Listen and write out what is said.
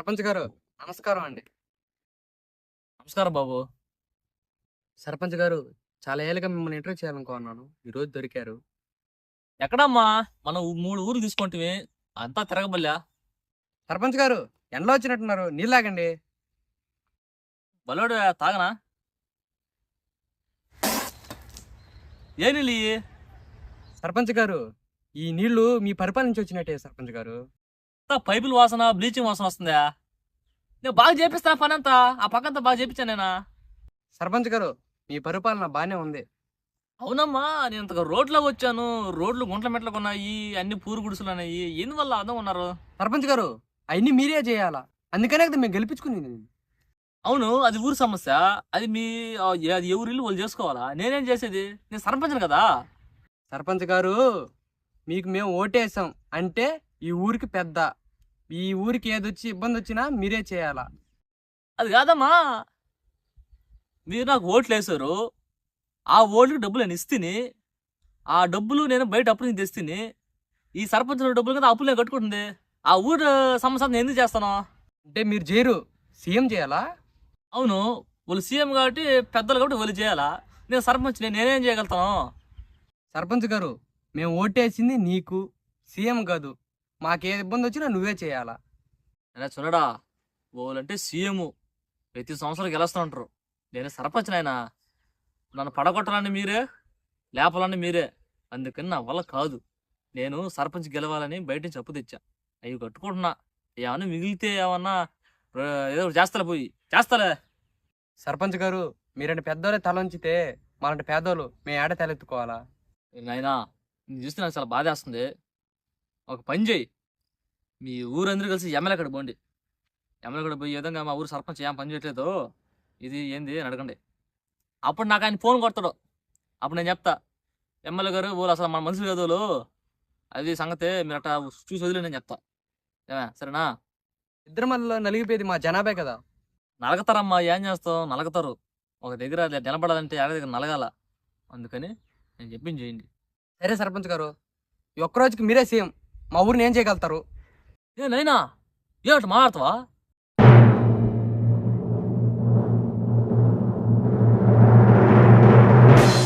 సర్పంచ్ గారు నమస్కారం అండి. నమస్కారం బాబు. సర్పంచ్ గారు చాలా ఏళ్ళుగా మిమ్మల్ని ఇంటర్వ్యూ చేయాలనుకున్నాను. ఈరోజు దొరికారు. ఎక్కడమ్మా మనం 3 ఊర్లు తీసుకుంటివి, అంతా తిరగబల్లా. సర్పంచ్ గారు ఎండలో వచ్చినట్టున్నారు. నీళ్ళు తాగండి. బలోడు తాగనా? ఏ నీళ్ళు ఇయ్యి? సర్పంచ్ గారు ఈ నీళ్లు మీ పరిపాలన నుంచి వచ్చినట్టే సర్పంచ్ గారు. అంతా పైపుల వాసన, బ్లీచింగ్ వాసన వస్తుందా? నేను బాగా చేపిస్తా పని అంతా, ఆ పక్కంతా బాగా చేపించాను నేనా? సర్పంచ్ గారు మీ పరిపాలన బానే ఉంది. అవునమ్మా, నేను ఇంతగా రోడ్లోకి వచ్చాను. రోడ్లు గుంట్ల మెట్లకు ఉన్నాయి, అన్ని పూరు గుడిసెలు ఉన్నాయి. ఎందువల్ల అర్థం ఉన్నారు? సర్పంచ్ గారు అవన్నీ మీరే చేయాలా? అందుకనే కదా మేము గెలిపించుకునేది. అవును, అది ఊరి సమస్య. అది మీ అది ఎవరి ఇల్లు వాళ్ళు చేసుకోవాలా? నేనేం చేసేది? నేను సర్పంచ్ని కదా. సర్పంచ్ గారు మీకు మేము ఓటేసాం అంటే ఈ ఊరికి పెద్ద. ఈ ఊరికి ఏదొచ్చి ఇబ్బంది వచ్చినా మీరే చేయాలా? అది కాదమ్మా, మీరు నాకు ఓట్లు వేసారు. ఆ ఓట్లకి డబ్బులు నేను ఇస్తేని, ఆ డబ్బులు నేను బయట అప్పులు నుంచి తెస్తేని, ఈ సర్పంచ్ డబ్బులు కదా అప్పులు నేను కట్టుకుంటుంది. ఆ ఊరు సమస్య నేను ఎందుకు చేస్తాను? అంటే మీరు చేయరు, సీఎం చేయాలా? అవును, వాళ్ళు సీఎం కాబట్టి, పెద్దలు కాబట్టి వాళ్ళు చేయాలా. నేను సర్పంచ్, నేనేం చేయగలుగుతాను? సర్పంచ్ గారు మేము ఓటేసింది నీకు, సీఎం కాదు. మాకే ఇబ్బంది వచ్చినా నువ్వే చేయాలా? అలా చూడడా, వాళ్ళంటే సీఎం ప్రతి సంవత్సరం గెలుస్తుంటారు. నేను సర్పంచ్ నాయనా. నన్ను పడగొట్టాలని మీరే, లేపాలని మీరే. అందుకని నా వల్ల కాదు. నేను సర్పంచ్ గెలవాలని బయట నుంచి అప్పు తెచ్చా, అవి కట్టుకుంటున్నా. ఏమన్నా మిగిలితే ఏమన్నా ఏదో ఒకటి చేస్తాలే, పోయి చేస్తాలే. సర్పంచ్ గారు మీరంటే పెద్దోళ్ళే తల ఉంచితే మాలంటే పేదోళ్ళు మేము ఏడ తలెత్తుకోవాలా? నాయనా, నేను చూస్తే నాకు చాలా బాధేస్తుంది. ఒక పని చేయి, మీ ఊరందరూ కలిసి ఎమ్మెల్యే కాడ పోండి. ఎమ్మెల్యే కాడ పోయి ఈ విధంగా మా ఊరు సర్పంచ్ ఏం పని చేయట్లేదు, ఇది ఏంది అని అడగండి. అప్పుడు నాకు ఆయన ఫోన్ కొడతాడు. అప్పుడు నేను చెప్తా, ఎమ్మెల్యే గారు వాళ్ళు అసలు మన మనుషులు కదా వాళ్ళు, అది సంగతే మీరు అట్టా చూసి వదిలే నేను చెప్తా. ఏమే సరేనా? ఇద్దరు మళ్ళీ నలిగిపోయేది మా జనాభా కదా. నలగతారమ్మా, ఏం చేస్తాం, నలగతారు. ఒక దగ్గర నిలబడాలంటే ఆడ దగ్గర నలగాల. అందుకని నేను చెప్పింది చేయండి. సరే సర్పంచ్ గారు ఈ ఒక్కరోజుకి మీరే సీఎం, మా ఊరిని ఏం చేయగలుగుతారు? ఏ నైనా, ఏమిటి మాట్లాడతావా?